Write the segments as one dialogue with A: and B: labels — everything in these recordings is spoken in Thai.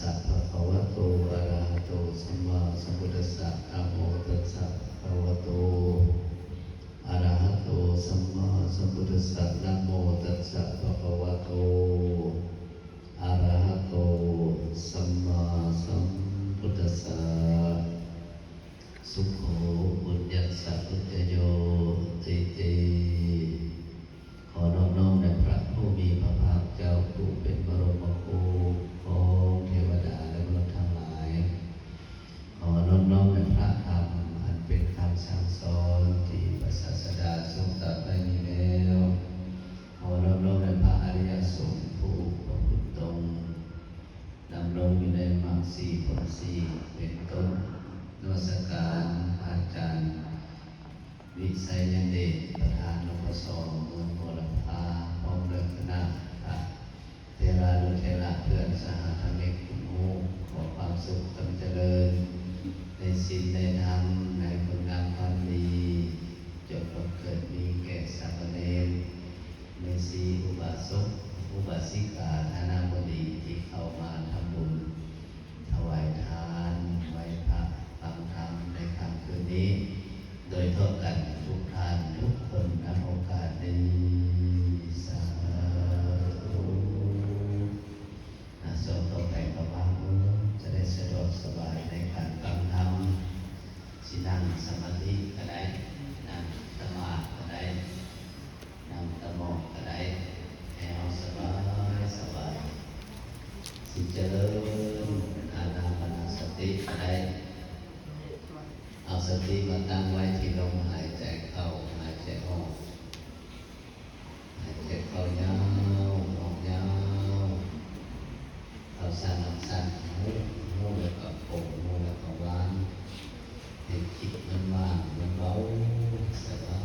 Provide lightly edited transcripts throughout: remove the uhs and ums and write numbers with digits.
A: สะภะคะวะโตอะระหะโตสัมมาสัมพุทธัสสะนะโมตัสสะภะคะวะโตอะระหะโตสัมมาสัมพุทธัสสะนะโมตัสสะภะคะวะโตอะระหะโตสัมมาสัมพุทธัสสะสุโขบุญญัสสะพุทธโยติติขอน้อมน้อมในพระผู้มีพระภาคเจ้าผู้เป็นบรมครูของเทวดาและมนุษย์ทั้งหลายขอน้อมน้อมในพระธรรมอันเป็นคำสั่งสอนที่พระศาสดาทรงตรัสไว้นี้แล้วขอน้อมน้อมในพระอริยสงฆ์ผู้ประพฤติตรงดำรงอยู่ในมรรคสี่ผลสี่เป็นต้นนมัสการอาจารย์วิสัยยันเดชประธานนปส.เมืองโหระพาพร้อมด้วยคณะเทรานุเทระเพื่อนสหธรรมิกทุกหมู่ขอความสุขความเจริญในศีลในธรรมในคุณงามความดีจงบังเกิดมีแก่สามเณรในศีอุบาสกอุบาสิกาคณบดีที่เข้ามาทำบุญถวายทานไหว้พระฟังธรรมในค่ำคืนนี้โดยทั่วกันทุกท่านทุกคนณโอกาสนี้สาธุส่วนต่อไปก็วางมือจะได้สะดวกสบายในการฟังธรรมสินั่งสมาธิก็ได้นั่งสมาธิก็ได้นั่งตะหมอกก็ได้ให้เอาสบายสบายสิเจริญอานาปานสติก็ได้เอาสติมาตั้งไว้ที่ลมหายใจเข้าหายใจออกหายใจเข้ายาวออกยาวเข้าสั้นออกสั้นหูแล้วก็โผล่หูแล้วก็วางให้จิตมันว่างมันเบาสบา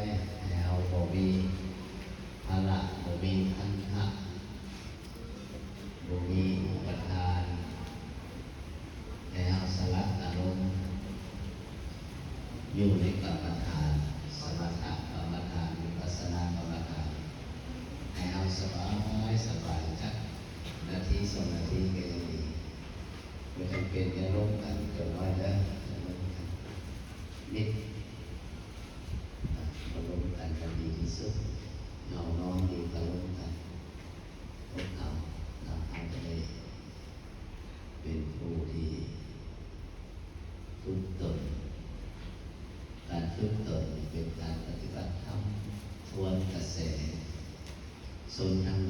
A: ยให้เอาบ่มีภาระบ่มีขันธ์บ่มีอุปทานให้เอาสลัดอารมณ์อยู่ในกรรมฐานสมถะกรรมฐานวิปัสสนากรรมฐานให้เอาสบายสบายจักนาทีสองนาทีก็ยังดีไม่จำเป็นจะร่วมกันจนน้อยแล้วนิดมาร่วมกันก็ดีที่สุดน้องดีก็ร่วมกันพวกเราจะได้เป็นผู้ที่ฝึกตนการฝึกตนเป็นการปฏิบัติธรรมทวนกระแสส่วนทางใน